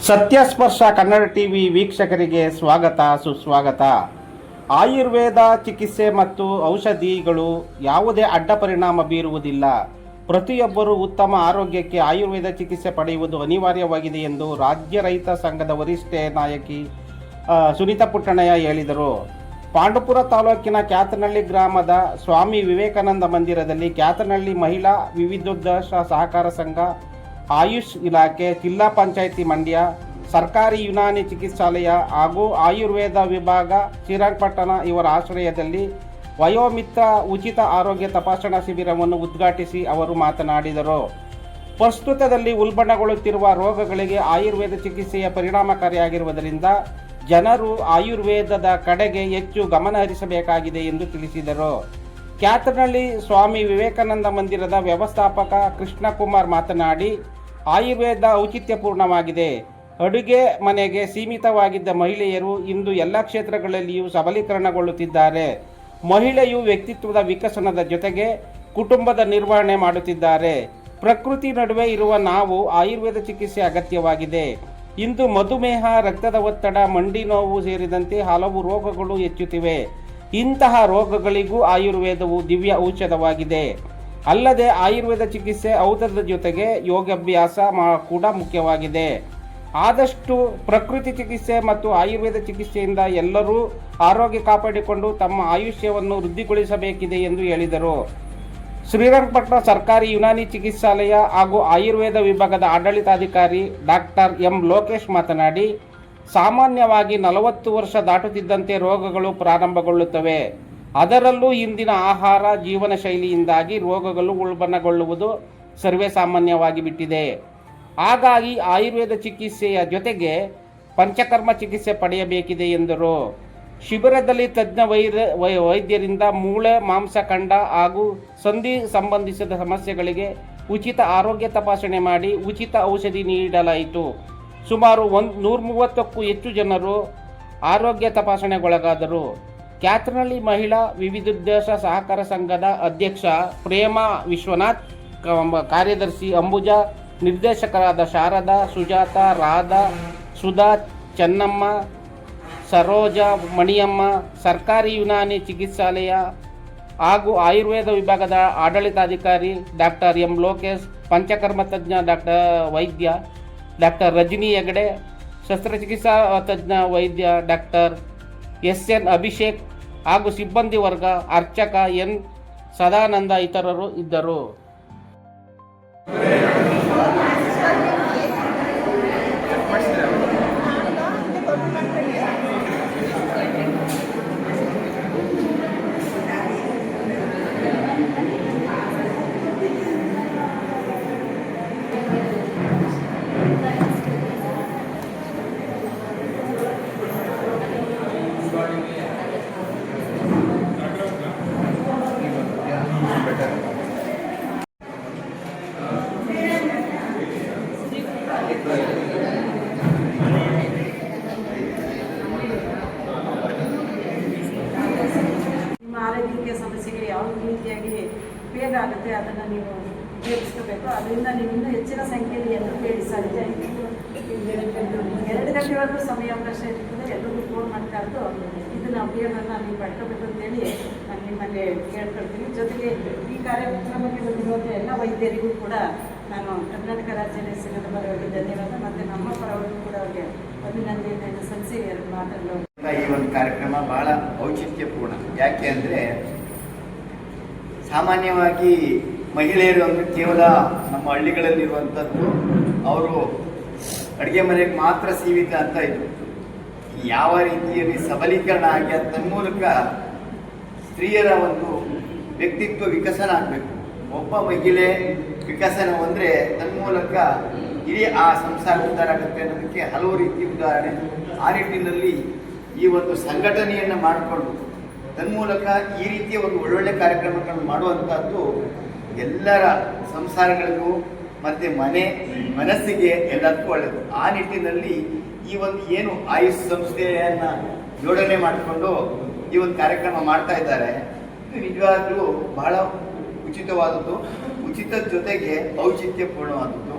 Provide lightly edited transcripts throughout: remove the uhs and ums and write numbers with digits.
ಸತ್ಯಸ್ಪರ್ಶ Kannada TV ವೀಕ್ಷಕರಿಗೆ ಸ್ವಾಗತ ಸುಸ್ವಾಗತ. ಆಯುರ್ವೇದ ಚಿಕಿತ್ಸೆ ಮತ್ತು ಔಷಧಿಗಳು ಯಾವುದೇ ಅಡ್ಡ ಪರಿಣಾಮ ಬೀರುವುದಿಲ್ಲ. ಪ್ರತಿಯೊಬ್ಬರೂ ಉತ್ತಮ ಆರೋಗ್ಯಕ್ಕೆ ಆಯುರ್ವೇದ ಚಿಕಿತ್ಸೆ ಪಡೆಯುವುದು ಅನಿವಾರ್ಯವಾಗಿದೆ ಎಂದು ರಾಜ್ಯ ರೈತ ಸಂಘದ ವರಿಷ್ಠ ನಾಯಕಿ ಸುನೀತಾ ಪುಟ್ಟಣ್ಣಯ್ಯ ಹೇಳಿದರು. ಪಾಂಡವಪುರ ತಾಲೂಕಿನ ಕ್ಯಾತನಹಳ್ಳಿ ಗ್ರಾಮದ ಸ್ವಾಮಿ ವಿವೇಕಾನಂದ ಮಂದಿರದಲ್ಲಿ ಕ್ಯಾತನಹಳ್ಳಿ ಮಹಿಳಾ ವಿವಿಧೋದ್ದೇಶ ಸಹಕಾರ ಸಂಘ, ಆಯುಷ್ ಇಲಾಖೆ, ಜಿಲ್ಲಾ ಪಂಚಾಯಿತಿ ಮಂಡ್ಯ, ಸರ್ಕಾರಿ ಯುನಾನಿ ಚಿಕಿತ್ಸಾಲಯ ಹಾಗೂ ಆಯುರ್ವೇದ ವಿಭಾಗ ಶ್ರೀರಂಗಪಟ್ಟಣ ಇವರ ಆಶ್ರಯದಲ್ಲಿ ವಯೋಮಿತ್ರ ಉಚಿತ ಆರೋಗ್ಯ ತಪಾಸಣಾ ಶಿಬಿರವನ್ನು ಉದ್ಘಾಟಿಸಿ ಅವರು ಮಾತನಾಡಿದರು. ಪ್ರಸ್ತುತದಲ್ಲಿ ಉಲ್ಬಣಗೊಳ್ಳುತ್ತಿರುವ ರೋಗಗಳಿಗೆ ಆಯುರ್ವೇದ ಚಿಕಿತ್ಸೆಯ ಪರಿಣಾಮಕಾರಿಯಾಗಿರುವುದರಿಂದ ಜನರು ಆಯುರ್ವೇದದ ಕಡೆಗೆ ಹೆಚ್ಚು ಗಮನ ಹರಿಸಬೇಕಾಗಿದೆ ಎಂದು ತಿಳಿಸಿದರು. ಕ್ಯಾತನಹಳ್ಳಿ ಸ್ವಾಮಿ ವಿವೇಕಾನಂದ ಮಂದಿರದ ವ್ಯವಸ್ಥಾಪಕ ಕೃಷ್ಣಕುಮಾರ್ ಮಾತನಾಡಿ, ಆಯುರ್ವೇದ ಔಚಿತ್ಯಪೂರ್ಣವಾಗಿದೆ. ಅಡುಗೆ ಮನೆಗೆ ಸೀಮಿತವಾಗಿದ್ದ ಮಹಿಳೆಯರು ಇಂದು ಎಲ್ಲ ಕ್ಷೇತ್ರಗಳಲ್ಲಿಯೂ ಸಬಲೀಕರಣಗೊಳ್ಳುತ್ತಿದ್ದಾರೆ. ಮಹಿಳೆಯು ವ್ಯಕ್ತಿತ್ವದ ವಿಕಸನದ ಜೊತೆಗೆ ಕುಟುಂಬದ ನಿರ್ವಹಣೆ ಮಾಡುತ್ತಿದ್ದಾರೆ. ಪ್ರಕೃತಿ ನಡುವೆ ಇರುವ ನಾವು ಆಯುರ್ವೇದ ಚಿಕಿತ್ಸೆ ಅಗತ್ಯವಾಗಿದೆ. ಇಂದು ಮಧುಮೇಹ, ರಕ್ತದ ಒತ್ತಡ, ಮಂಡಿ ನೋವು ಸೇರಿದಂತೆ ಹಲವು ರೋಗಗಳು ಹೆಚ್ಚುತ್ತಿವೆ. ಇಂತಹ ರೋಗಗಳಿಗೂ ಆಯುರ್ವೇದವು ದಿವ್ಯ ಔಷಧವಾಗಿದೆ. ಅಲ್ಲದೆ ಆಯುರ್ವೇದ ಚಿಕಿತ್ಸೆ ಔಷಧದ ಜೊತೆಗೆ ಯೋಗಾಭ್ಯಾಸ ಕೂಡ ಮುಖ್ಯವಾಗಿದೆ. ಆದಷ್ಟು ಪ್ರಕೃತಿ ಚಿಕಿತ್ಸೆ ಮತ್ತು ಆಯುರ್ವೇದ ಚಿಕಿತ್ಸೆಯಿಂದ ಎಲ್ಲರೂ ಆರೋಗ್ಯ ಕಾಪಾಡಿಕೊಂಡು ತಮ್ಮ ಆಯುಷ್ಯವನ್ನು ವೃದ್ಧಿಗೊಳಿಸಬೇಕಿದೆ ಎಂದು ಹೇಳಿದರು. ಶ್ರೀರಂಗಪಟ್ಟಣ ಸರ್ಕಾರಿ ಯುನಾನಿ ಚಿಕಿತ್ಸಾಲಯ ಹಾಗೂ ಆಯುರ್ವೇದ ವಿಭಾಗದ ಆಡಳಿತಾಧಿಕಾರಿ ಡಾಕ್ಟರ್ ಎಂ ಲೋಕೇಶ್ ಮಾತನಾಡಿ, ಸಾಮಾನ್ಯವಾಗಿ 40 ವರ್ಷ ದಾಟುತ್ತಿದ್ದಂತೆ ರೋಗಗಳು ಪ್ರಾರಂಭಗೊಳ್ಳುತ್ತವೆ. ಅದರಲ್ಲೂ ಇಂದಿನ ಆಹಾರ ಜೀವನ ಶೈಲಿಯಿಂದಾಗಿ ರೋಗಗಳು ಉಲ್ಬಣಗೊಳ್ಳುವುದು ಸರ್ವೇ ಸಾಮಾನ್ಯವಾಗಿ ಬಿಟ್ಟಿದೆ. ಹಾಗಾಗಿ ಆಯುರ್ವೇದ ಚಿಕಿತ್ಸೆಯ ಜೊತೆಗೆ ಪಂಚಕರ್ಮ ಚಿಕಿತ್ಸೆ ಪಡೆಯಬೇಕಿದೆ ಎಂದರು. ಶಿಬಿರದಲ್ಲಿ ತಜ್ಞ ವೈದ್ಯರಿಂದ ಮೂಳೆ, ಮಾಂಸಖಂಡ ಹಾಗೂ ಸಂಧಿ ಸಂಬಂಧಿಸಿದ ಸಮಸ್ಯೆಗಳಿಗೆ ಉಚಿತ ಆರೋಗ್ಯ ತಪಾಸಣೆ ಮಾಡಿ ಉಚಿತ ಔಷಧಿ ನೀಡಲಾಯಿತು. ಸುಮಾರು 130ಕ್ಕೂ ಹೆಚ್ಚು ಜನರು ಆರೋಗ್ಯ ತಪಾಸಣೆಗೊಳಗಾದರು. ಕ್ಯಾತನಹಳ್ಳಿ ಮಹಿಳಾ ವಿವಿಧೋದ್ದೇಶ ಸಹಕಾರ ಸಂಘದ ಅಧ್ಯಕ್ಷ ಪ್ರೇಮಾ ವಿಶ್ವನಾಥ್, ಕಾರ್ಯದರ್ಶಿ ಅಂಬುಜಾ, ನಿರ್ದೇಶಕರಾದ ಶಾರದಾ, ಸುಜಾತ, ರಾಧಾ, ಸುಧಾ, ಚೆನ್ನಮ್ಮ, ಸರೋಜ, ಮಣಿಯಮ್ಮ, ಸರ್ಕಾರಿ ಯುನಾನಿ ಚಿಕಿತ್ಸಾಲಯ ಹಾಗೂ ಆಯುರ್ವೇದ ವಿಭಾಗದ ಆಡಳಿತಾಧಿಕಾರಿ ಡಾಕ್ಟರ್ ಎಂ ಲೋಕೇಶ್, ಪಂಚಕರ್ಮ ತಜ್ಞ ವೈದ್ಯ ಡಾಕ್ಟರ್ ರಜನಿ ಹೆಗಡೆ, ಶಸ್ತ್ರಚಿಕಿತ್ಸಾ ತಜ್ಞ ವೈದ್ಯ ಡಾಕ್ಟರ್ ಎಸ್.ಎನ್. ಅಭಿಷೇಕ್ ಹಾಗೂ ಸಿಬ್ಬಂದಿ ವರ್ಗ, ಅರ್ಚಕ ಎನ್. ಸದಾನಂದ ಇತರರು ಇದ್ದರು. ಆರೋಗ್ಯ ಸಮಸ್ಯೆಗೆ ಯಾವ ರೀತಿಯಾಗಿ ಬೇಗ ಆಗುತ್ತೆ ಅದನ್ನು ನೀವು ಉಪಯೋಗಿಸ್ಕೋಬೇಕು. ಅದರಿಂದ ನೀವು ಇನ್ನೂ ಹೆಚ್ಚಿನ ಸಂಖ್ಯೆಯಲ್ಲಿ ಎಲ್ಲರೂ ಹೇಳಿ, ಸಂಜೆ 2 ಗಂಟೆವರೆಗೂ ಸಮಯಾವಕಾಶ ಇರ್ತದೆ. ಎಲ್ಲರಿಗೂ ಫೋನ್ ಮಾಡ್ತಾ ಇದ್ದು ಇದನ್ನು ಉಪಯೋಗವನ್ನು ನೀವು ಪಡ್ಕೋಬೇಕು ಅಂತೇಳಿ ನಾನು ನಿಮ್ಮಲ್ಲಿ ಕೇಳ್ಕೊಳ್ತೀನಿ. ಜೊತೆಗೆ ಈ ಕಾರ್ಯಕ್ರಮಕ್ಕೆ ಬಂದಿರುವಂಥ ಎಲ್ಲ ವೈದ್ಯರಿಗೂ ಕೂಡ ನಾನು ಕರ್ನಾಟಕ ರಾಜ್ಯ ಸಂಘದ ಪರವಾಗಿ ಧನ್ಯವಾದ ಮತ್ತು ನಮ್ಮ ಪರವಾಗಿ ಕೂಡ ಅವರಿಗೆ ಅಭಿನಂದನೆಯನ್ನು ಸಲ್ಲಿಸಿ ಮಾತಾಡಲು. ಈ ಒಂದು ಕಾರ್ಯಕ್ರಮ ಬಹಳ ಔಚಿತ್ಯಪೂರ್ಣ. ಯಾಕೆ ಅಂದರೆ ಸಾಮಾನ್ಯವಾಗಿ ಮಹಿಳೆಯರು ಅಂದರೆ ಕೇವಲ ನಮ್ಮ ಹಳ್ಳಿಗಳಲ್ಲಿರುವಂಥದ್ದು ಅವರು ಅಡುಗೆ ಮನೆಗೆ ಮಾತ್ರ ಸೀಮಿತ ಅಂತ ಇದ್ರು. ಯಾವ ರೀತಿಯಲ್ಲಿ ಸಬಲೀಕರಣ ಆಗಿ ತನ್ಮೂಲಕ ಸ್ತ್ರೀಯರ ಒಂದು ವ್ಯಕ್ತಿತ್ವ ವಿಕಸನ ಆಗಬೇಕು. ಒಬ್ಬ ಮಹಿಳೆ ವಿಕಸನ ಅಂದರೆ ತನ್ಮೂಲಕ ಇಡೀ ಆ ಸಂಸಾರ ಉದ್ಧಾರ ಆಗುತ್ತೆ ಅನ್ನೋದಕ್ಕೆ ಹಲವು ರೀತಿ ಉದಾಹರಣೆ. ಆ ನಿಟ್ಟಿನಲ್ಲಿ ಈ ಒಂದು ಸಂಘಟನೆಯನ್ನು ಮಾಡಿಕೊಂಡು ತನ್ಮೂಲಕ ಈ ರೀತಿಯ ಒಂದು ಒಳ್ಳೊಳ್ಳೆ ಕಾರ್ಯಕ್ರಮಗಳನ್ನು ಮಾಡುವಂಥದ್ದು ಎಲ್ಲರ ಸಂಸಾರಗಳಿಗೂ ಮತ್ತು ಮನಸ್ಸಿಗೆ ಎಲ್ಲದಕ್ಕೂ ಒಳ್ಳೆಯದು. ಆ ನಿಟ್ಟಿನಲ್ಲಿ ಈ ಒಂದು ಏನು ಆಯುಷ್ ಸಂಸ್ಥೆಯನ್ನು ಜೋಡಣೆ ಮಾಡಿಕೊಂಡು ಈ ಒಂದು ಕಾರ್ಯಕ್ರಮ ಮಾಡ್ತಾ ಇದ್ದಾರೆ. ನಿಜವಾಗ್ಲೂ ಬಹಳ ಉಚಿತವಾದದ್ದು, ಉಚಿತದ ಜೊತೆಗೆ ಔಚಿತ್ಯಪೂರ್ಣವಾದದ್ದು.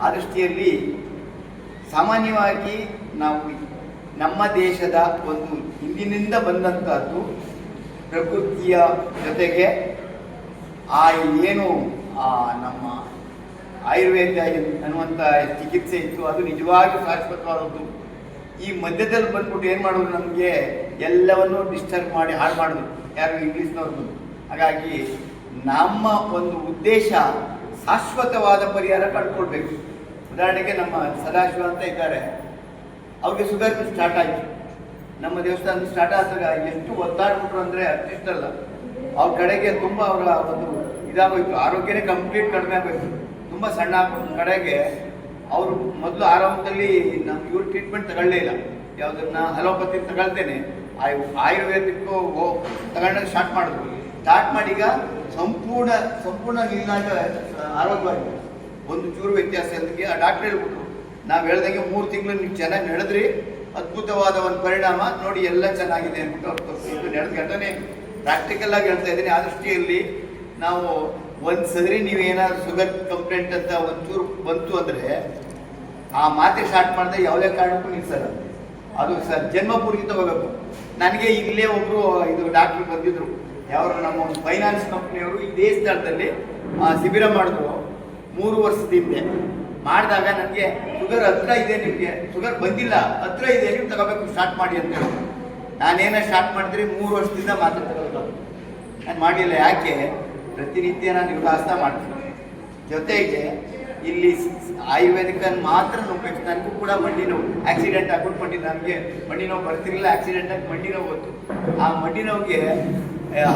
ಆ ದೃಷ್ಟಿಯಲ್ಲಿ ಸಾಮಾನ್ಯವಾಗಿ ನಾವು ನಮ್ಮ ದೇಶದ ಒಂದು ಹಿಂದಿನಿಂದ ಬಂದಂಥದ್ದು ಪ್ರಕೃತಿಯ ಜೊತೆಗೆ ಏನು ನಮ್ಮ ಆಯುರ್ವೇದ ಅನ್ನುವಂಥ ಚಿಕಿತ್ಸೆ ಇತ್ತು, ಅದು ನಿಜವಾಗಿಯೂ ಶಾಶ್ವತವಾದದ್ದು. ಈ ಮಧ್ಯದಲ್ಲಿ ಬಂದ್ಬಿಟ್ಟು ಏನು ಮಾಡೋದು, ನಮಗೆ ಎಲ್ಲವನ್ನೂ ಡಿಸ್ಟರ್ಬ್ ಮಾಡಿ ಹಾಳು ಮಾಡೋದು ಯಾರು ಇಂಗ್ಲೀಷ್ನವ್ರು ಬಂದು. ಹಾಗಾಗಿ ನಮ್ಮ ಒಂದು ಉದ್ದೇಶ ಶಾಶ್ವತವಾದ ಪರಿಹಾರ ಕಂಡುಕೊಳ್ಬೇಕು. ಉದಾಹರಣೆಗೆ ನಮ್ಮ ಸದಾಶಿವ ಅಂತ ಇದ್ದಾರೆ, ಅವ್ರಿಗೆ ಶುಗರ್ ಸ್ಟಾರ್ಟ್ ಆಯಿತು. ನಮ್ಮ ದೇವಸ್ಥಾನದ ಸ್ಟಾರ್ಟ್ ಆದಾಗ ಎಷ್ಟು ಒದ್ದಾಡ್ಬಿಟ್ರು ಅಂದರೆ ಅಷ್ಟಿಷ್ಟಲ್ಲ, ಅವ್ರ ಕಡೆಗೆ ತುಂಬ ಅವರ ಒಂದು ಇದಾಗೋಯ್ತು, ಆರೋಗ್ಯನೇ ಕಂಪ್ಲೀಟ್ ಕಡಿಮೆ ಆಗೋಯ್ತು. ತುಂಬ ಸಣ್ಣ ಕಡೆಗೆ ಅವರು ಮೊದಲು ಆರಂಭದಲ್ಲಿ ನಮ್ಮ ಇವ್ರು ಟ್ರೀಟ್ಮೆಂಟ್ ತಗೊಳ್ಳೇ ಇಲ್ಲ, ಯಾವುದನ್ನ ಅಲೋಪತಿ ತಗೊಳ್ತೇನೆ, ಆಯುರ್ವೇದಿಕ್ಕೂ ತಗೊಂಡಾಗ ಸ್ಟಾರ್ಟ್ ಮಾಡಿದ್ರು. ಸ್ಟಾರ್ಟ್ ಮಾಡೀಗ ಸಂಪೂರ್ಣ ನಿಲ್ಲಾಟ ಆರೋಗ್ಯವಾಗಿದೆ. ಒಂದು ಚೂರು ವ್ಯತ್ಯಾಸ ಅದಕ್ಕೆ ಆ ಡಾಕ್ಟರ್ ಹೇಳ್ಬಿಟ್ರು, ನಾವು ಹೇಳ್ದಂಗೆ 3 ತಿಂಗಳು ನೀವು ಚೆನ್ನಾಗಿ ನಡೆದ್ರಿ, ಅದ್ಭುತವಾದ ಒಂದು ಪರಿಣಾಮ ನೋಡಿ, ಎಲ್ಲ ಚೆನ್ನಾಗಿದೆ ಅಂದ್ಬಿಟ್ಟು ಅವ್ರು ತೋರಿಸಿದ್ದು ನಡೆದ ಘಟನೆ ಪ್ರಾಕ್ಟಿಕಲ್ ಆಗಿ ಹೇಳ್ತಾ ಇದ್ದೀನಿ. ಆ ದೃಷ್ಟಿಯಲ್ಲಿ ನಾವು ಒಂದು ಸರಿ ನೀವೇನಾದ್ರು ಶುಗರ್ ಕಂಪ್ಲೇಂಟ್ ಅಂತ ಒಂಚೂರು ಬಂತು ಅಂದರೆ ಆ ಮಾತೆ ಸ್ಟಾರ್ಟ್ ಮಾಡಿದ್ರೆ ಯಾವುದೇ ಕಾರಣಕ್ಕೂ ನಿಲ್ಸಲ್ಲ, ಅದು ಜನ್ಮ ಪೂರ್ತಿ ತಗೋಬೇಕು. ನನಗೆ ಇಲ್ಲೇ ಒಬ್ಬರು ಇದು ಡಾಕ್ಟ್ರು ಬಂದಿದ್ರು, ಯಾರು ನಮ್ಮ ಒಂದು ಫೈನಾನ್ಸ್ ಕಂಪ್ನಿಯವರು ಇದೇ ಸ್ಥಳದಲ್ಲಿ ಶಿಬಿರ ಮಾಡಿದ್ರು 3 ವರ್ಷದ ಹಿಂದೆ. ಮಾಡಿದಾಗ ನನಗೆ ಶುಗರ್ ಹತ್ರ ಇದೆ, ನಿಮಗೆ ಶುಗರ್ ಬಂದಿಲ್ಲ, ಹತ್ರ ಇದೆ, ನೀವು ತಗೋಬೇಕು, ಸ್ಟಾರ್ಟ್ ಮಾಡಿ ಅಂತ ಹೇಳಿ. ನಾನೇನ ಸ್ಟಾರ್ಟ್ ಮಾಡಿದ್ರೆ 3 ವರ್ಷದಿಂದ ಮಾತ್ರ ತಗೋಬೇಕು, ನಾನು ಮಾಡಿಲ್ಲ. ಯಾಕೆ? ಪ್ರತಿನಿತ್ಯ ನಾನು ಯೋಗಾಸನ ಮಾಡ್ತೀನಿ, ಜೊತೆಗೆ ಇಲ್ಲಿ ಆಯುರ್ವೇದಿಕನ್ನು ಮಾತ್ರ ಉಪಯೋಗಿಸಿ. ನನಗೂ ಕೂಡ ಮಂಡಿ ನೋವು, ಆಕ್ಸಿಡೆಂಟ್ ಆಗ್ಬಿಟ್ಟು ನನಗೆ ಮಂಡಿ ನೋವು ಬರ್ತಿರಲಿಲ್ಲ, ಆಕ್ಸಿಡೆಂಟ್ ಆಗಿ ಮಂಡಿ ನೋವು ಬಂತು. ಆ ಮಂಡಿ ನೋವಿಗೆ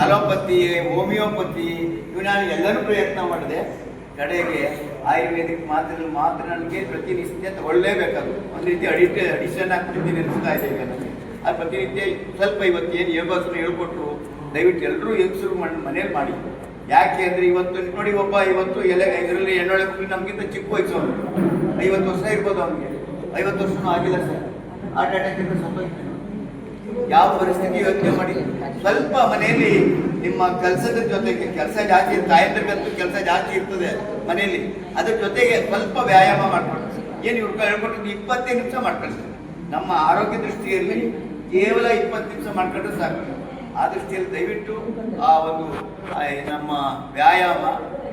ಅಲೋಪತಿ, ಹೋಮಿಯೋಪತಿ ಇವು ನಾನು ಎಲ್ಲರೂ ಪ್ರಯತ್ನ ಮಾಡಿದೆ. ಕಡೆಗೆ ಆಯುರ್ವೇದಿಕ್ ಮಾತ್ರ ನನಗೆ ಪ್ರತಿನಿತ್ಯ ತಗೊಳ್ಳೇಬೇಕಾದ್ರು. ಒಂದು ರೀತಿ ಅಡಿಷನ್ ಆಗ್ಬಿಟ್ಟಿದ್ದೀನಿ ಅನಿಸ್ತಾ ಇದೆ ಈಗ ನನಗೆ. ಅದು ಪ್ರತಿನಿತ್ಯ ಸ್ವಲ್ಪ ಇವತ್ತೇನು ಯೋಗಾಸನ ಹೇಳ್ಕೊಟ್ರು, ದಯವಿಟ್ಟು ಎಲ್ಲರೂ ಹೆಂಗಸರು ಮನೇಲಿ ಮಾಡಿ. ಯಾಕೆ ಅಂದರೆ ಇವತ್ತು ನೋಡಿ, ಒಬ್ಬ ಇವತ್ತು ಇದರಲ್ಲಿ ಹೆಣ್ಣೊಳೆ ಮಕ್ಕಳು ನಮಗಿಂತ ಚಿಕ್ಕ ವಯಸ್ಸು, 50 ವರ್ಷ ಇರ್ಬೋದು ಅವನಿಗೆ, 50 ವರ್ಷನೂ ಆಗಿಲ್ಲ ಸರ್, ಹಾರ್ಟ್ ಅಟ್ಯಾಕ್ ಇಂದ ಸತ್ತೋಗ್ತಾನೆ. ಯಾವ ಪರಿಸ್ಥಿತಿ ಯೋಚನೆ ಮಾಡಿ. ಸ್ವಲ್ಪ ಮನೆಯಲ್ಲಿ ನಿಮ್ಮ ಕೆಲಸದ ಜೊತೆಗೆ, ಕೆಲಸ ಜಾಸ್ತಿ, ತಾಯಂದ್ರಿಗಂತೂ ಕೆಲಸ ಜಾಸ್ತಿ ಇರ್ತದೆ ಮನೆಯಲ್ಲಿ, ಅದ್ರ ಜೊತೆಗೆ ಸ್ವಲ್ಪ ವ್ಯಾಯಾಮ ಮಾಡ್ಕೊಳ್ತಾರೆ. ಏನು ಇವ್ರು ಹೇಳ್ಕೊಟ್ಟು 25 ನಿಮಿಷ ಮಾಡ್ಕೊಳ್ತಾರೆ. ನಮ್ಮ ಆರೋಗ್ಯ ದೃಷ್ಟಿಯಲ್ಲಿ ಕೇವಲ 20 ನಿಮಿಷ ಮಾಡ್ಕೊಂಡ್ರೆ ಸಾಕು. ಆ ದೃಷ್ಟಿಯಲ್ಲಿ ದಯವಿಟ್ಟು ಆ ಒಂದು ನಮ್ಮ ವ್ಯಾಯಾಮ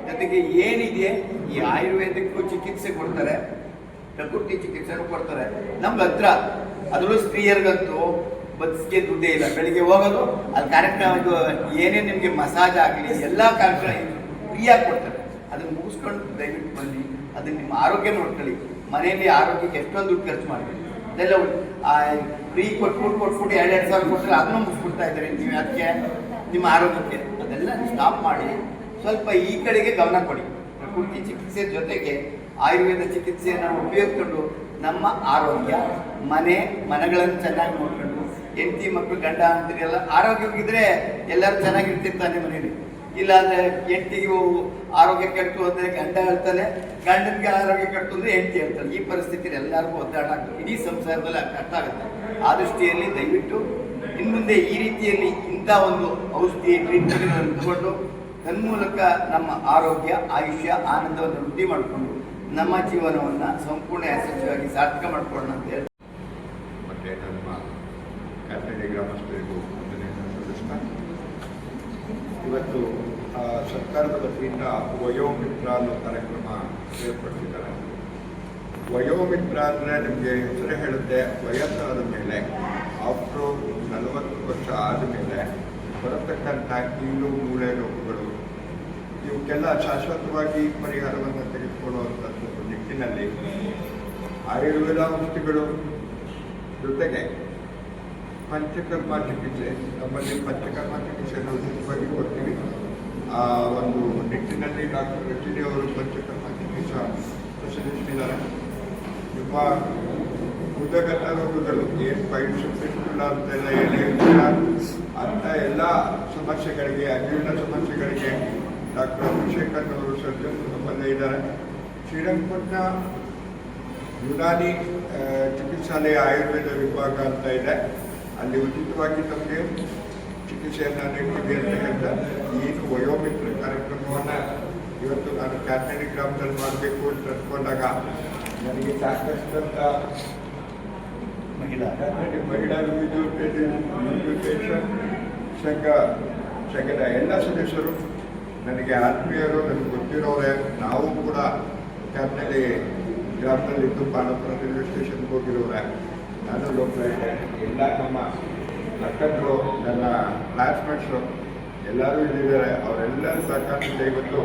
ಜೊತೆಗೆ ಏನಿದೆ, ಈ ಆಯುರ್ವೇದಿಕ್ಕೂ ಚಿಕಿತ್ಸೆ ಕೊಡ್ತಾರೆ, ಪ್ರಕೃತಿ ಚಿಕಿತ್ಸೆನೂ ಕೊಡ್ತಾರೆ ನಮ್ಗೆ ಹತ್ರ. ಅದರಲ್ಲೂ ಸ್ತ್ರೀಯರಿಗಂತೂ ಬಸ್ಗೆ ದುಡ್ಡೇ ಇಲ್ಲ, ಬೆಳಿಗ್ಗೆ ಹೋಗೋದು ಅಲ್ಲಿ ಕಾರ್ಯಕ್ರಮ, ಏನೇನು ನಿಮಗೆ ಮಸಾಜ್ ಆಗಲಿ ಎಲ್ಲ ಕಾರ್ಯಕ್ರಮ ಫ್ರೀಯಾಗಿ ಕೊಡ್ತಾರೆ. ಅದನ್ನು ಮುಗಿಸ್ಕೊಂಡು ದಯವಿಟ್ಟು ಬನ್ನಿ, ಅದನ್ನು ನಿಮ್ಮ ಆರೋಗ್ಯ ನೋಡ್ಕೊಳ್ಳಿ. ಮನೆಯಲ್ಲಿ ಆರೋಗ್ಯಕ್ಕೆ ಎಷ್ಟೊಂದು ದುಡ್ಡು ಖರ್ಚು ಮಾಡಬೇಕು, ಅದೆಲ್ಲ ಫ್ರೀ ಕೊಟ್ಬಿಟ್ಟು 2,000 ಸಾವಿರ ಕೊಟ್ಟರೆ ಅದನ್ನು ಮುಗಿಸ್ಬಿಡ್ತಾ ಇದ್ದಾರೆ ನೀವು. ಅದಕ್ಕೆ ನಿಮ್ಮ ಆರೋಗ್ಯಕ್ಕೆ ಅದೆಲ್ಲ ಸ್ಟಾಪ್ ಮಾಡಿ ಸ್ವಲ್ಪ ಈ ಕಡೆಗೆ ಗಮನ ಕೊಡಿ. ಪ್ರಕೃತಿ ಚಿಕಿತ್ಸೆ ಜೊತೆಗೆ ಆಯುರ್ವೇದ ಚಿಕಿತ್ಸೆಯನ್ನು ಉಪಯೋಗಿಸ್ಕೊಂಡು ನಮ್ಮ ಆರೋಗ್ಯ, ಮನೆಗಳನ್ನು ಚೆನ್ನಾಗಿ ನೋಡ್ಕೊಂಡು, ಹೆಂಡತಿ ಮಕ್ಕಳು ಗಂಡ ಅಂತೀರೆಲ್ಲ ಆರೋಗ್ಯವಾಗಿದ್ದರೆ ಎಲ್ಲರೂ ಚೆನ್ನಾಗಿರ್ತಿರ್ತಾನೆ ಮನೇಲಿ. ಇಲ್ಲಾಂದರೆ ಹೆಂಡತಿಗೆ ಆರೋಗ್ಯ ಕೆಟ್ಟು ಅಂದರೆ ಗಂಡ ಹೇಳ್ತಾನೆ, ಗಂಡನಿಗೆ ಆರೋಗ್ಯ ಕೆಟ್ಟು ಅಂದರೆ ಹೆಂಡತಿ ಹೇಳ್ತಾನೆ. ಈ ಪರಿಸ್ಥಿತಿಯಲ್ಲಿ ಎಲ್ಲರಿಗೂ ಒದ್ದಾಟ ಆಗ್ತದೆ, ಇಡೀ ಸಂಸಾರದಲ್ಲಿ ಕಷ್ಟ ಆಗುತ್ತೆ. ಆ ದೃಷ್ಟಿಯಲ್ಲಿ ದಯವಿಟ್ಟು ಇನ್ಮುಂದೆ ಈ ರೀತಿಯಲ್ಲಿ ಇಂಥ ಒಂದು ಔಷಧಿ ಟ್ರೀಟ್ಮೆಂಟ್ಗಳನ್ನು ತಗೊಂಡು ತನ್ಮೂಲಕ ನಮ್ಮ ಆರೋಗ್ಯ, ಆಯುಷ್ಯ, ಆನಂದವನ್ನು ವೃದ್ಧಿ ಮಾಡಿಕೊಂಡು ನಮ್ಮ ಜೀವನವನ್ನು ಸಂಪೂರ್ಣ ಯಶಸ್ವಿಯಾಗಿ ಸಾರ್ಥಕ ಮಾಡ್ಕೊಳ್ಳೋಣ ಅಂತ ಹೇಳಿ ಮತ್ತು ನಮ್ಮ ಕಾಲ್ನಡಿ ಗ್ರಾಮಸ್ಥರಿಗೂ ಸಲ್ಲಿಸ್ತಾ ಇವತ್ತು ಸರ್ಕಾರದ ವತಿಯಿಂದ ವಯೋಮಿತ್ರ ಅನ್ನೋ ಕಾರ್ಯಕ್ರಮ ಏರ್ಪಡಿಸಿದ್ದಾರೆ. ವಯೋಮಿತ್ರ ಅಂದರೆ ನಿಮಗೆ ಹೆಸರು ಹೇಳುತ್ತೆ, ವಯಸ್ಸಾದ ಮೇಲೆ ಆಫ್ಟರ್ 40 ವರ್ಷ ಆದಮೇಲೆ ಬರತಕ್ಕಂಥ ಕೀಲು ಮೂಳೆ ರೋಗಗಳು ಇವಕ್ಕೆಲ್ಲ ಶಾಶ್ವತವಾಗಿ ಪರಿಹಾರವನ್ನು ತೆಗೆದುಕೊಳ್ಳುವಂಥದ್ದು ನಿಟ್ಟಿನಲ್ಲಿ ಆಯುರ್ವೇದ ಔಷಧಿಗಳು ಜೊತೆಗೆ ಪಂಚಕರ್ಮ ಚಿಕಿತ್ಸೆ, ನಮ್ಮಲ್ಲಿ ಪಂಚಕರ್ಮ ಚಿಕಿತ್ಸೆಯನ್ನು ಉಚಿತವಾಗಿ ಕೊಡ್ತೀವಿ. ಆ ಒಂದು ನಿಟ್ಟಿನಲ್ಲಿ ಡಾಕ್ಟರ್ ರಚಿನಿ ಅವರು ಪಂಚಕರ್ಮ ಚಿಕಿತ್ಸಾ ಸ್ಪೆಷಲಿಸ್ಟ್ ಇದ್ದಾರೆ. ನಿಮ್ಮ ಉದಗತ ರೋಗಗಳು ಏನು ಪೈಲ್ಸಿಲ್ಲ ಅಂತೆಲ್ಲ ಏನು ಹೇಳ್ತೀರ ಅಂಥ ಎಲ್ಲ ಸಮಸ್ಯೆಗಳಿಗೆ, ಅಜೀರ್ಣ ಸಮಸ್ಯೆಗಳಿಗೆ ಡಾಕ್ಟರ್ ಅಭಿಷೇಕನ್ ಅವರು ಸರ್ಜನ್ ನಮ್ಮಲ್ಲೇ ಇದ್ದಾರೆ. ಶ್ರೀರಂಗಪಟ್ಟಣ ಯುನಾನಿ ಚಿಕಿತ್ಸಾಲಯ ಆಯುರ್ವೇದ ವಿಭಾಗ ಅಂತ ಇದೆ, ಅಲ್ಲಿ ಉಚಿತವಾಗಿ ತಮಗೆ ಚಿಕಿತ್ಸೆಯನ್ನು ನೀಡ್ತೀವಿ ಅಂತ ಹೇಳ್ತಾರೆ. ಏನು ವಯೋಮಿತ್ರ ಕಾರ್ಯಕ್ರಮವನ್ನು ಇವತ್ತು ನಾನು ಕಾಲ್ನಡಿ ಗ್ರಾಮದಲ್ಲಿ ಮಾಡಬೇಕು ಅಂತ ಅಂದ್ಕೊಂಡಾಗ ನನಗೆ ಸಾಕಷ್ಟಂತ ಮಹಿಳಾ ಮಹಿಳಾ ವಿದ್ಯುತ್ ಸಂಘದ ಎಲ್ಲ ಸದಸ್ಯರು ನನಗೆ ಆತ್ಮೀಯರು, ನನಗೆ ಗೊತ್ತಿರೋರೆ. ನಾವು ಕೂಡ ಕ್ಯಾಬ್ನಲ್ಲಿ ಗ್ರಾಮದಲ್ಲಿದ್ದು ಪಾಂಡವಪುರ ರೈಲ್ವೆ ಸ್ಟೇಷನ್ಗೆ ಹೋಗಿರೋರೆ. ನಾನು ಲೋಕಲ್ ಎಲ್ಲ ನಮ್ಮ ಅಕ್ಕಂದರು, ನನ್ನ ಕ್ಲಾಸ್ಮೇಟ್ಸು ಎಲ್ಲರೂ ಇಲ್ಲಿದ್ದಾರೆ. ಅವರೆಲ್ಲರೂ ಸಹಕಾರದಿಂದ ಇವತ್ತು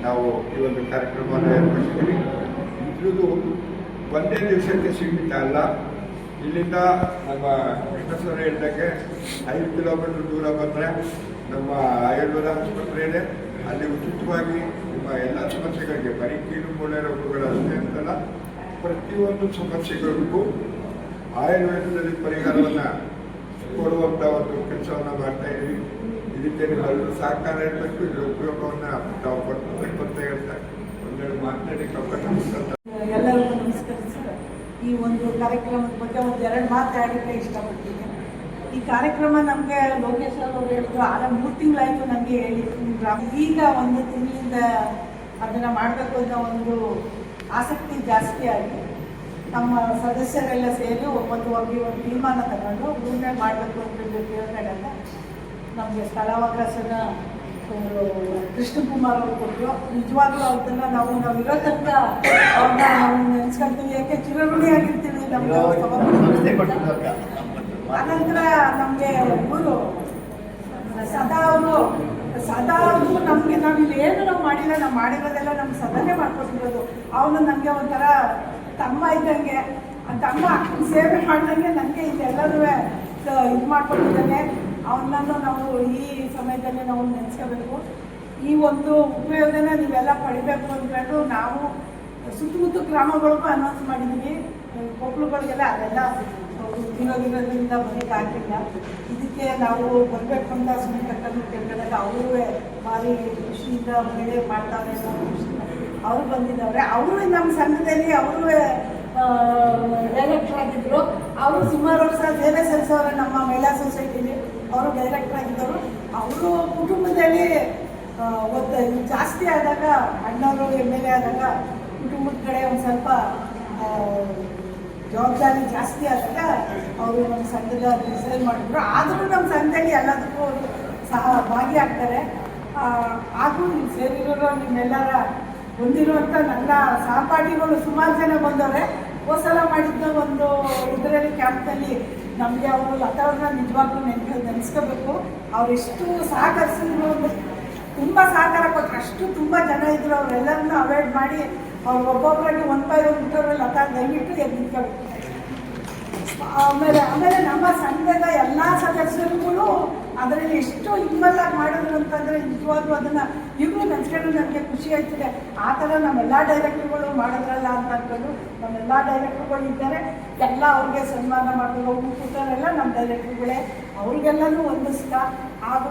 ನಾವು ಈ ಒಂದು ಕಾರ್ಯಕ್ರಮವನ್ನು ಏರ್ಪಡಿಸಿದ್ದೀವಿ. ಇದು ಒಂದೇ ದಿವಸಕ್ಕೆ ಸೀಮಿತ ಅಲ್ಲ. ಇಲ್ಲಿಂದ ನಮ್ಮ ಕೃಷ್ಣ ಸರ್ ಹೇಳಿದಂಗೆ 5 ಕಿಲೋಮೀಟರ್ ದೂರ ಬಂದರೆ ನಮ್ಮ ಆಯುರ್ವೇದ ಆಸ್ಪತ್ರೆ ಇದೆ. ಅಲ್ಲಿ ಉಚಿತವಾಗಿ ನಿಮ್ಮ ಎಲ್ಲ ಸಮಸ್ಯೆಗಳಿಗೆ, ಬರೀ ಕೀಲು ಮೂಳೆ ರೋಗಗಳು ಅಷ್ಟೇ ಅಂತಲ್ಲ, ಪ್ರತಿಯೊಂದು ಸಮಸ್ಯೆಗಳಿಗೂ ಆಯುರ್ವೇದದಲ್ಲಿ ಪರಿಹಾರವನ್ನು ಕೊಡುವಂಥ ಒಂದು ಕೆಲಸವನ್ನು ಮಾಡ್ತಾ ಇದ್ದೀವಿ. ಇದಕ್ಕೆ ನಿಮ್ಮೆಲ್ಲರೂ ಸಹಕಾರ ಇರಬೇಕು. ಇದರ ಉಪಯೋಗವನ್ನು ತಾವು ಪಡ್ಕೊಳ್ತಾ ಹೇಳ್ತಾರೆ. ಒಂದೆರಡು ಮಾತನಾಡಿ ಎಲ್ಲರಿಗೂ ನಮಸ್ಕರಿಸಿ ಈ ಒಂದು ಕಾರ್ಯಕ್ರಮದ ಬಗ್ಗೆ ಒಂದೆರಡು ಮಾತಾಡೋಕ್ಕೆ ಇಷ್ಟಪಡ್ತೀನಿ. ಈ ಕಾರ್ಯಕ್ರಮ ನಮಗೆ ಲೋಕೇಶ್ ಅವರು ಹೇಳಿದ್ರು, ಆಗ 3 ತಿಂಗಳಾಯಿತು ನನಗೆ ಹೇಳಿ. ಈಗ 1 ತಿಂಗಳಿಂದ ಅದನ್ನು ಮಾಡಬೇಕು ಅನ್ನೋ ಒಂದು ಆಸಕ್ತಿ ಜಾಸ್ತಿ ಆಗಿ ನಮ್ಮ ಸದಸ್ಯರೆಲ್ಲ ಸೇರಿ ಒಬ್ಬೊಂದು ತೀರ್ಮಾನ ತಗೊಂಡು ಊರಿನಲ್ಲಿ ಮಾಡಬೇಕು ಅಂತ ಕೇಳ್ಕೊಂಡಾಗ ನಮಗೆ ಸ್ಥಳಾವಕಾಶನ ಕೃಷ್ಣಕುಮಾರ್ ಅವರು ಕೊಟ್ಟರು. ನಿಜವಾಗ್ಲೂ ಅದನ್ನು ನಾವು ಇರೋ ತನಕ ಅವ್ರನ್ನ ನಾವು ನೆನೆಸ್ಕೊಳ್ತೀವಿ. ಯಾಕೆ ಚಿರಋಣಿಯಾಗಿರ್ತೀವಿ ನಮ್ಗೆ ಆನಂತರ ನಮಗೆ ಊರು ಸದಾ ಅವರು ನಮಗೆ ನಾವಿಲ್ಲಿ ಏನು ನಾವು ಮಾಡಿಲ್ಲ, ನಾವು ಮಾಡಿರೋದೆಲ್ಲ ನಮ್ಗೆ ಸದಾನೇ ಮಾಡ್ಕೊಟ್ಟಿರೋದು. ಅವನು ನನಗೆ ಒಂಥರ ತಮ್ಮ ಇದ್ದಂಗೆ, ತಮ್ಮ ಸೇವೆ ಮಾಡ್ದಂಗೆ ನನಗೆ ಇದೆಲ್ಲರೂ ಇದು ಮಾಡ್ಕೊಟ್ಟಿದ್ದಾನೆ. ಅವನನ್ನು ನಾವು ಈ ಸಮಯದಲ್ಲಿ ನಾವು ನೆನೆಸ್ಕೋಬೇಕು. ಈ ಒಂದು ಉಪಯೋಗನ ನೀವೆಲ್ಲ ಪಡಿಬೇಕು ಅಂದ್ಕೊಂಡು ನಾವು ಸುತ್ತಮುತ್ತ ಗ್ರಾಮಗಳಿಗೂ ಅನೌನ್ಸ್ ಮಾಡಿದ್ದೀವಿ. ಕೊಪ್ಪಳುಗಳಿಗೆಲ್ಲ ಅದೆಲ್ಲ ಉದ್ಯೋಗಿರೋದ್ರಿಂದ ಬರೋಕ್ಕಾಗಲಿಲ್ಲ. ಇದಕ್ಕೆ ನಾವು ಬರಬೇಕು ಅಂತ ಸುಮ್ಮನೆ ಕಟ್ಟನ್ನು ಕೇಳ್ಕೊಂಡಾಗ ಅವರು ಭಾರಿ ಖುಷಿಯಿಂದ ಮಹಿಳೆ ಮಾಡ್ತಾರೆ ಅನ್ನೋ ಖುಷಿಯಿಂದ ಅವರು ಬಂದಿದ್ದಾರೆ. ಅವರು ನಮ್ಮ ಸಂಘದಲ್ಲಿ ಅವರು ಡೈರೆಕ್ಟರ್ ಆಗಿದ್ದರು. ಅವರು ಸುಮಾರು ವರ್ಷ ಸೇವೆ ಸಲ್ಲಿಸೋರು ನಮ್ಮ ಮಹಿಳಾ ಸೊಸೈಟಿಲಿ. ಅವರು ಡೈರೆಕ್ಟರ್ ಆಗಿದ್ದರು. ಅವರು ಕುಟುಂಬದಲ್ಲಿ ಜಾಸ್ತಿ ಆದಾಗ, ಅಣ್ಣವರು MLA ಆದಾಗ ಕುಟುಂಬದ ಕಡೆ ಒಂದು ಸ್ವಲ್ಪ ಜವಾಬ್ದಾರಿ ಜಾಸ್ತಿ ಆದಾಗ ಅವರು ನಮ್ಮ ಸಂಘದ ಡಿಸೈನ್ ಮಾಡಿದ್ರು. ಆದರೂ ನಮ್ಮ ಸಂಘದಲ್ಲಿ ಎಲ್ಲದಕ್ಕೂ ಸಹ ಭಾಗಿಯಾಗ್ತಾರೆ. ಹಾಗೂ ನೀವು ಸೇರಿರೋ ನಿಮ್ಮೆಲ್ಲರ ಹೊಂದಿರುವಂಥ ನನ್ನ ಸಹಪಾಠಿಗಳು ಸುಮಾರು ಜನ ಬಂದವರೆ. ಹೋದ್ಸಲ ಮಾಡಿದ್ದ ಒಂದು ಇದರಲ್ಲಿ ಕ್ಯಾಂಪ್ನಲ್ಲಿ ನಮಗೆ ಅವರು ಲತಾವ್ರನ್ನ ನಿಜವಾಗ್ಲೂ ನೆನೆಸ್ಕೋಬೇಕು. ಅವರೆಷ್ಟು ಸಹಕರಿಸಿದ್ರು ಅಂದರೆ ತುಂಬ ಸಹಕಾರ ಕೊಟ್ಟರು. ಅಷ್ಟು ತುಂಬ ಜನ ಇದ್ದರು. ಅವರೆಲ್ಲರನ್ನೂ ಅವಾಯ್ಡ್ ಮಾಡಿ ಅವ್ರು ಒಬ್ಬೊಬ್ಬರಾಗಿ 1 by 1 ಬಿಟ್ಟವ್ರೆ. ಲತಾ ದಯವಿಟ್ಟು ಎದ್ದು ನಿಂತ್ಕೋಬೇಕು. ಆಮೇಲೆ ನಮ್ಮ ಸಂಘದ ಎಲ್ಲ ಸದಸ್ಯರುಗಳು ಅದರಲ್ಲಿ ಎಷ್ಟು ಇನ್ವಾಲ್ವ್ ಮಾಡಿದ್ರು ಅಂತಂದರೆ ನಿಜವಾಗ್ಲೂ ಅದನ್ನು ಈಗಲೂ ನೆನೆಸ್ಕೊಂಡು ನನಗೆ ಖುಷಿ ಆಯ್ತಿದೆ. ಆ ಥರ ನಮ್ಮೆಲ್ಲ ಡೈರೆಕ್ಟ್ರುಗಳು ಮಾಡಿದ್ರಲ್ಲ ಅಂತ ಅಂದ್ಕೊಂಡು ನಮ್ಮೆಲ್ಲ ಡೈರೆಕ್ಟ್ರುಗಳು ಇದ್ದಾರೆ. ಎಲ್ಲ ಅವ್ರಿಗೆ ಸನ್ಮಾನ ಮಾಡಿದ್ರು. ಕೂತವರೆಲ್ಲ ನಮ್ಮ ಡೈರೆಕ್ಟ್ರುಗಳೇ. ಅವ್ರಿಗೆಲ್ಲನೂ ಹೊಂದಿಸ್ತಾ ಹಾಗೂ